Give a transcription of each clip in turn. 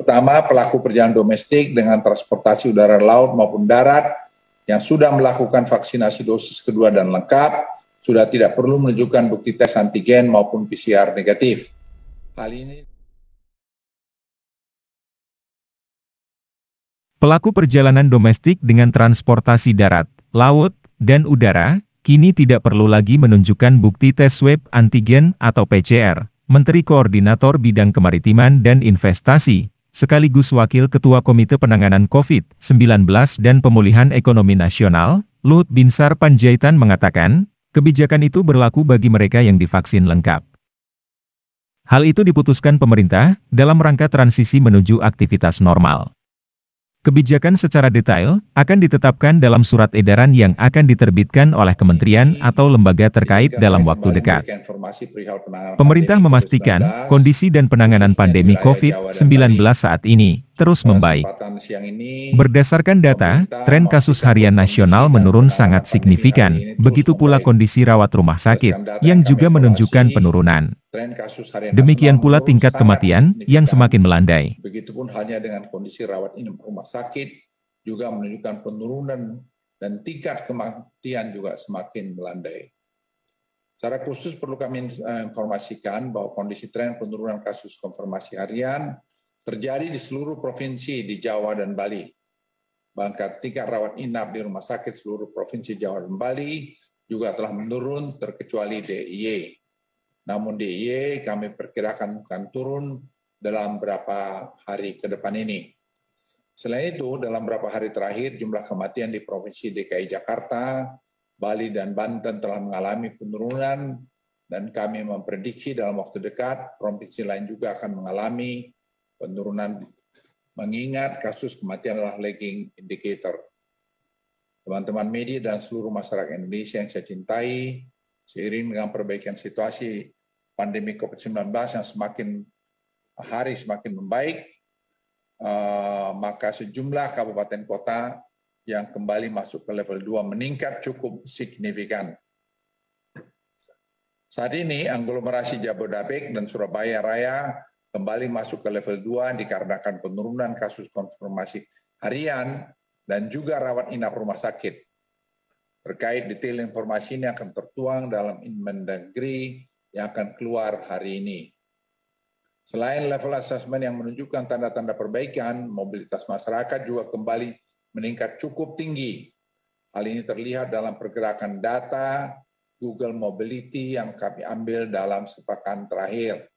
Pertama, pelaku perjalanan domestik dengan transportasi udara, laut maupun darat yang sudah melakukan vaksinasi dosis kedua dan lengkap, sudah tidak perlu menunjukkan bukti tes antigen maupun PCR negatif. Hal ini Pelaku perjalanan domestik dengan transportasi darat, laut, dan udara, kini tidak perlu lagi menunjukkan bukti tes swab antigen atau PCR. Menteri Koordinator Bidang Kemaritiman dan Investasi, sekaligus Wakil Ketua Komite Penanganan COVID-19 dan Pemulihan Ekonomi Nasional, Luhut Binsar Panjaitan mengatakan, kebijakan itu berlaku bagi mereka yang divaksin lengkap. Hal itu diputuskan pemerintah dalam rangka transisi menuju aktivitas normal. Kebijakan secara detail akan ditetapkan dalam surat edaran yang akan diterbitkan oleh kementerian atau lembaga terkait dalam waktu dekat. Pemerintah memastikan kondisi dan penanganan pandemi COVID-19 saat ini terus membaik. Berdasarkan data, tren kasus harian nasional menurun sangat signifikan, begitu pula kondisi rawat rumah sakit yang juga menunjukkan penurunan. Demikian pula tingkat kematian yang semakin melandai. Begitupun halnya dengan kondisi rawat inap rumah sakit juga menunjukkan penurunan dan tingkat kematian juga semakin melandai. Secara khusus perlu kami informasikan bahwa kondisi tren penurunan kasus konfirmasi harian terjadi di seluruh provinsi di Jawa dan Bali. Bahkan tingkat rawat inap di rumah sakit seluruh provinsi Jawa dan Bali juga telah menurun terkecuali DIY. Namun DIY kami perkirakan akan turun dalam beberapa hari ke depan ini. Selain itu, dalam beberapa hari terakhir jumlah kematian di Provinsi DKI Jakarta, Bali, dan Banten telah mengalami penurunan dan kami memprediksi dalam waktu dekat provinsi lain juga akan mengalami penurunan mengingat kasus kematian adalah lagging indicator. Teman-teman media dan seluruh masyarakat Indonesia yang saya cintai, seiring dengan perbaikan situasi pandemi COVID-19 yang semakin hari semakin membaik, maka sejumlah kabupaten kota yang kembali masuk ke level 2 meningkat cukup signifikan. Saat ini aglomerasi Jabodetabek dan Surabaya Raya kembali masuk ke level 2 dikarenakan penurunan kasus konfirmasi harian dan juga rawat inap rumah sakit. Terkait detail informasi ini akan tertuang dalam Inmendagri yang akan keluar hari ini. Selain level assessment yang menunjukkan tanda-tanda perbaikan, mobilitas masyarakat juga kembali meningkat cukup tinggi. Hal ini terlihat dalam pergerakan data Google Mobility yang kami ambil dalam sepekan terakhir.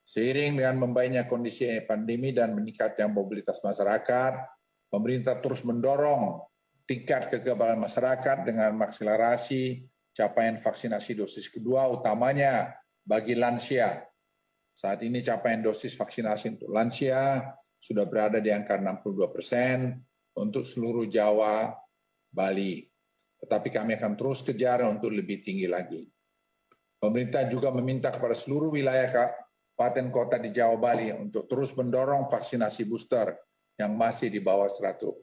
Seiring dengan membaiknya kondisi pandemi dan meningkatnya mobilitas masyarakat, pemerintah terus mendorong tingkat kekebalan masyarakat dengan mengakselerasi capaian vaksinasi dosis kedua, utamanya bagi lansia. Saat ini capaian dosis vaksinasi untuk lansia sudah berada di angka 62% untuk seluruh Jawa, Bali. Tetapi kami akan terus kejar untuk lebih tinggi lagi. Pemerintah juga meminta kepada seluruh wilayah kabupaten kota di Jawa, Bali untuk terus mendorong vaksinasi booster yang masih di bawah 10%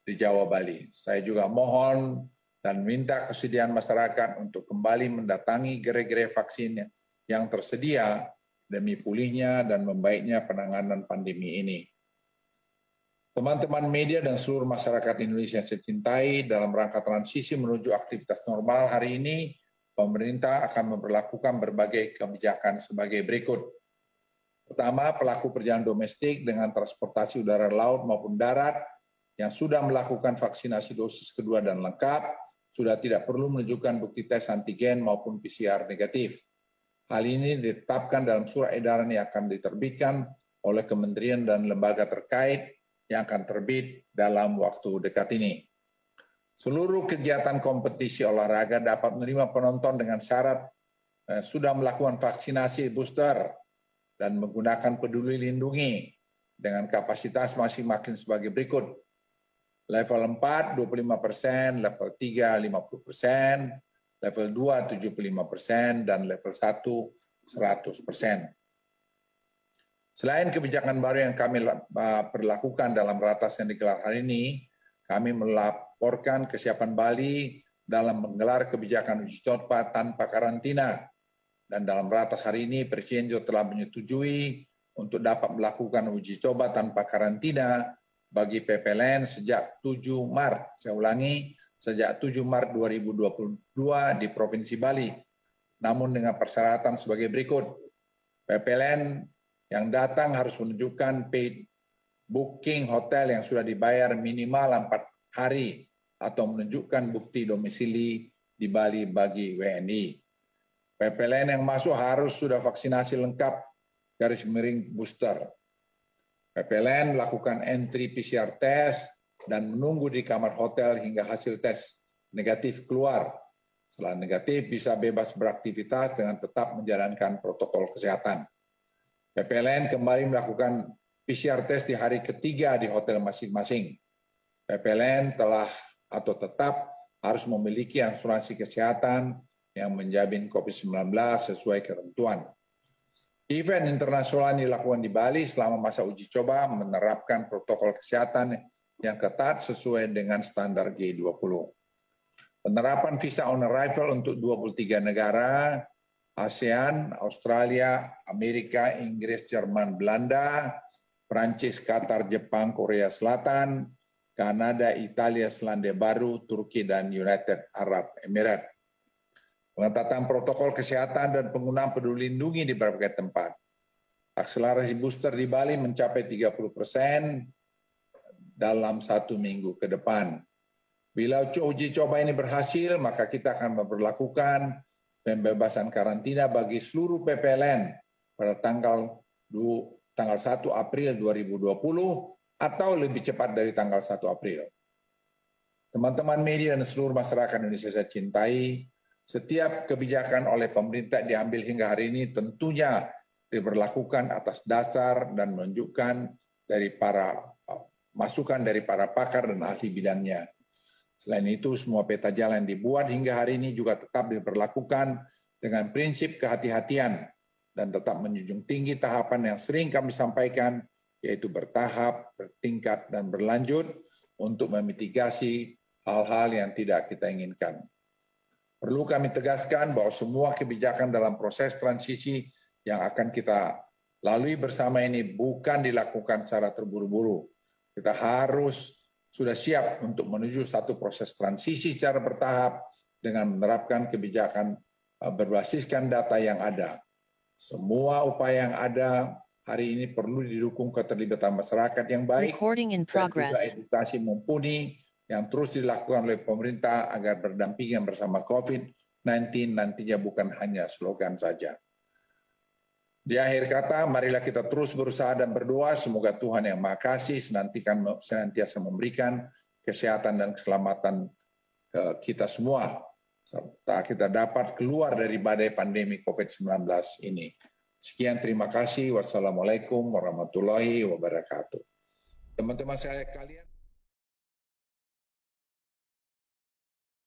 di Jawa, Bali. Saya juga mohon dan minta kesediaan masyarakat untuk kembali mendatangi gerai-gerai vaksin yang tersedia demi pulihnya dan membaiknya penanganan pandemi ini. Teman-teman media dan seluruh masyarakat Indonesia yang saya cintai, dalam rangka transisi menuju aktivitas normal hari ini, pemerintah akan memperlakukan berbagai kebijakan sebagai berikut. Pertama, pelaku perjalanan domestik dengan transportasi udara, laut maupun darat yang sudah melakukan vaksinasi dosis kedua dan lengkap, sudah tidak perlu menunjukkan bukti tes antigen maupun PCR negatif. Hal ini ditetapkan dalam surat edaran yang akan diterbitkan oleh kementerian dan lembaga terkait yang akan terbit dalam waktu dekat ini. Seluruh kegiatan kompetisi olahraga dapat menerima penonton dengan syarat sudah melakukan vaksinasi booster dan menggunakan Peduli Lindungi dengan kapasitas masing-masing sebagai berikut. Level 4, 25%, level 3, 50%, level 2, 75%, dan level 1, 100%. Selain kebijakan baru yang kami perlakukan dalam ratas yang digelar hari ini, kami melaporkan kesiapan Bali dalam menggelar kebijakan uji coba tanpa karantina. Dan dalam ratas hari ini, Presiden juga telah menyetujui untuk dapat melakukan uji coba tanpa karantina bagi PPLN sejak 7 Maret. Saya ulangi, sejak 7 Maret 2022 di Provinsi Bali. Namun dengan persyaratan sebagai berikut. PPLN yang datang harus menunjukkan paid booking hotel yang sudah dibayar minimal 4 hari atau menunjukkan bukti domisili di Bali bagi WNI. PPLN yang masuk harus sudah vaksinasi lengkap garis miring booster. PPLN melakukan entry PCR test dan menunggu di kamar hotel hingga hasil tes negatif keluar. Setelah negatif bisa bebas beraktivitas dengan tetap menjalankan protokol kesehatan. PPLN kembali melakukan PCR test di hari ketiga di hotel masing-masing. PPLN telah atau tetap harus memiliki asuransi kesehatan yang menjamin COVID-19 sesuai ketentuan. Event internasional dilakukan di Bali selama masa uji coba menerapkan protokol kesehatan yang ketat sesuai dengan standar G20. Penerapan visa on arrival untuk 23 negara, ASEAN, Australia, Amerika, Inggris, Jerman, Belanda, Prancis, Qatar, Jepang, Korea Selatan, Kanada, Italia, Selandia Baru, Turki, dan United Arab Emirates. Pengetatan protokol kesehatan dan penggunaan peduli lindungi di berbagai tempat. Akselerasi booster di Bali mencapai 30% dalam 1 minggu ke depan. Bila uji coba ini berhasil, maka kita akan memperlakukan pembebasan karantina bagi seluruh PPLN pada tanggal 1 April 2020 atau lebih cepat dari tanggal 1 April. Teman-teman media dan seluruh masyarakat Indonesia saya cintai, setiap kebijakan oleh pemerintah diambil hingga hari ini tentunya diberlakukan atas dasar dan menunjukkan dari masukan dari para pakar dan ahli bidangnya. Selain itu, semua peta jalan dibuat hingga hari ini juga tetap diberlakukan dengan prinsip kehati-hatian dan tetap menjunjung tinggi tahapan yang sering kami sampaikan, yaitu bertahap, bertingkat, dan berlanjut untuk memitigasi hal-hal yang tidak kita inginkan. Perlu kami tegaskan bahwa semua kebijakan dalam proses transisi yang akan kita lalui bersama ini bukan dilakukan secara terburu-buru. Kita harus sudah siap untuk menuju satu proses transisi secara bertahap dengan menerapkan kebijakan berbasiskan data yang ada. Semua upaya yang ada hari ini perlu didukung keterlibatan masyarakat yang baik dan juga edukasi mumpuni yang terus dilakukan oleh pemerintah agar berdampingan bersama COVID-19 nantinya bukan hanya slogan saja. Di akhir kata, marilah kita terus berusaha dan berdoa semoga Tuhan Yang Maha Kasih senantiasa memberikan kesehatan dan keselamatan kita semua, serta kita dapat keluar dari badai pandemi COVID-19 ini. Sekian, terima kasih. Wassalamualaikum warahmatullahi wabarakatuh. Teman-teman saya kalian.